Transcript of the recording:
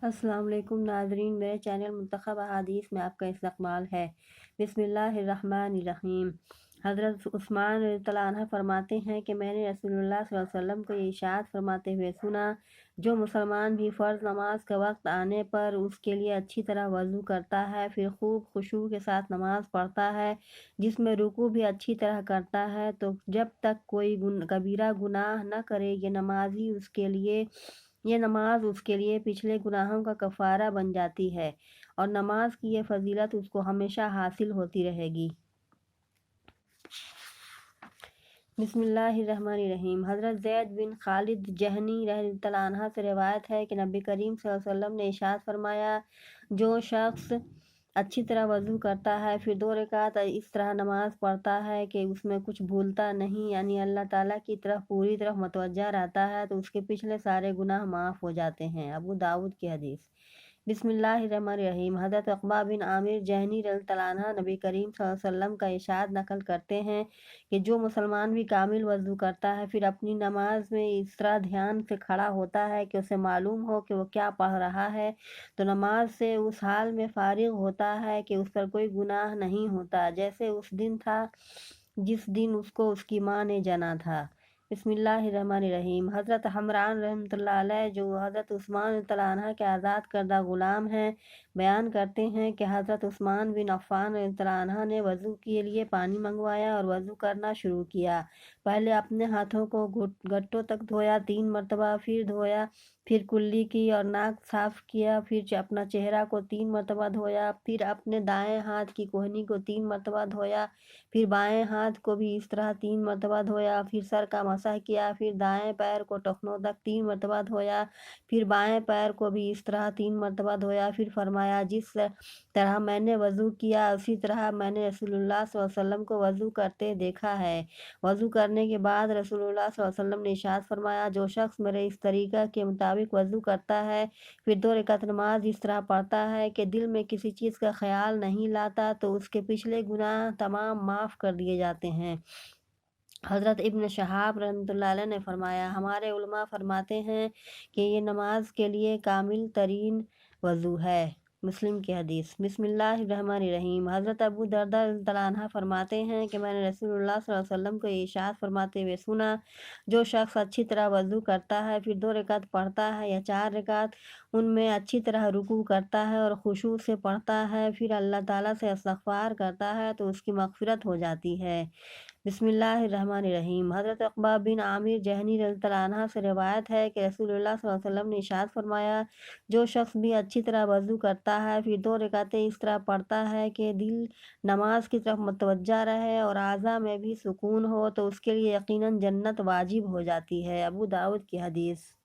السلام علیکم ناظرین، میرے چینل منتخب احادیث میں آپ کا استقبال ہے۔ بسم اللہ الرحمن الرحیم۔ حضرت عثمان رضی اللہ عنہ فرماتے ہیں کہ میں نے رسول اللہ صلی اللہ علیہ وسلم کو یہ ارشاد فرماتے ہوئے سنا، جو مسلمان بھی فرض نماز کا وقت آنے پر اس کے لیے اچھی طرح وضو کرتا ہے، پھر خوب خشوع کے ساتھ نماز پڑھتا ہے، جس میں رکوع بھی اچھی طرح کرتا ہے، تو جب تک کوئی کبیرہ گناہ نہ کرے یہ نماز اس کے لیے پچھلے گناہوں کا کفارہ بن جاتی ہے، اور نماز کی یہ فضیلت اس کو ہمیشہ حاصل ہوتی رہے گی۔ بسم اللہ الرحمن الرحیم۔ حضرت زید بن خالد جہنی رضی اللہ عنہ سے روایت ہے کہ نبی کریم صلی اللہ علیہ وسلم نے ارشاد فرمایا، جو شخص اچھی طرح وضو کرتا ہے، پھر 2 رکعت اس طرح نماز پڑھتا ہے کہ اس میں کچھ بھولتا نہیں، یعنی اللہ تعالیٰ کی طرف پوری طرح متوجہ رہتا ہے، تو اس کے پچھلے سارے گناہ معاف ہو جاتے ہیں۔ ابو داؤد کی حدیث۔ بسم اللہ الرحمن الرحیم۔ حضرت عقبہ بن عامر جہنی رضی اللہ عنہ نبی کریم صلی اللہ علیہ وسلم کا ارشاد نقل کرتے ہیں کہ جو مسلمان بھی کامل وضو کرتا ہے، پھر اپنی نماز میں اس طرح دھیان سے کھڑا ہوتا ہے کہ اسے معلوم ہو کہ وہ کیا پڑھ رہا ہے، تو نماز سے اس حال میں فارغ ہوتا ہے کہ اس پر کوئی گناہ نہیں ہوتا، جیسے اس دن تھا جس دن اس کو اس کی ماں نے جنا تھا۔ بسم اللہ الرحمن الرحیم۔ حضرت حمران رحمۃ اللہ علیہ، جو حضرت عثمان رضی اللہ عنہ کے آزاد کردہ غلام ہیں، بیان کرتے ہیں کہ حضرت عثمان بن عفان رضی اللہ عنہ نے وضو کے لیے پانی منگوایا اور وضو کرنا شروع کیا۔ پہلے اپنے ہاتھوں کو گھٹوں تک دھویا 3 مرتبہ، پھر دھویا، پھر کلی کی اور ناک صاف کیا، پھر اپنا چہرہ کو 3 مرتبہ دھویا، پھر اپنے دائیں ہاتھ کی کوہنی کو 3 مرتبہ دھویا، پھر بائیں ہاتھ کو بھی اس طرح 3 مرتبہ دھویا، پھر سر کا مسح کیا، پھر دائیں پیر کو ٹخنوں تک 3 مرتبہ دھویا، پھر بائیں پیر کو بھی اس طرح 3 مرتبہ دھویا، پھر فرمایا، جس طرح میں نے وضو کیا اسی طرح میں نے رسول اللہ صلی اللہ علیہ وسلم کو وضو کرتے دیکھا ہے۔ وضو کرنے کے بعد رسول اللہ صلی اللہ علیہ وسلم نے ارشاد فرمایا، جو شخص میرے اس طریقہ کے مطابق وضو کرتا ہے، پھر 2 رکعت نماز اس طرح پڑھتا ہے کہ دل میں کسی چیز کا خیال نہیں لاتا، تو اس کے پچھلے گناہ تمام معاف کر دیے جاتے ہیں۔ حضرت ابن شہاب رحمۃ اللہ علیہ نے فرمایا، ہمارے علماء فرماتے ہیں کہ یہ نماز کے لیے کامل ترین وضو ہے۔ مسلم کی حدیث۔ بسم اللہ الرحمن الرحیم۔ حضرت ابو درداء رضی اللہ عنہ فرماتے ہیں کہ میں نے رسول اللہ صلی اللہ علیہ وسلم کو یہ ارشاد فرماتے ہوئے سنا، جو شخص اچھی طرح وضو کرتا ہے، پھر 2 رکعت پڑھتا ہے یا 4 رکعت، ان میں اچھی طرح رکوع کرتا ہے اور خشوع سے پڑھتا ہے، پھر اللہ تعالیٰ سے استغفار کرتا ہے، تو اس کی مغفرت ہو جاتی ہے۔ بسم اللہ الرحمن الرحیم۔ حضرت عقبہ بن عامر جہنی رضی اللہ عنہ سے روایت ہے کہ رسول اللہ صلی اللہ علیہ وسلم نے ارشاد فرمایا، جو شخص بھی اچھی طرح وضو کرتا ہے، پھر 2 رکعتیں اس طرح پڑھتا ہے کہ دل نماز کی طرف متوجہ رہے اور اعضاء میں بھی سکون ہو، تو اس کے لیے یقیناً جنت واجب ہو جاتی ہے۔ ابو داؤد کی حدیث۔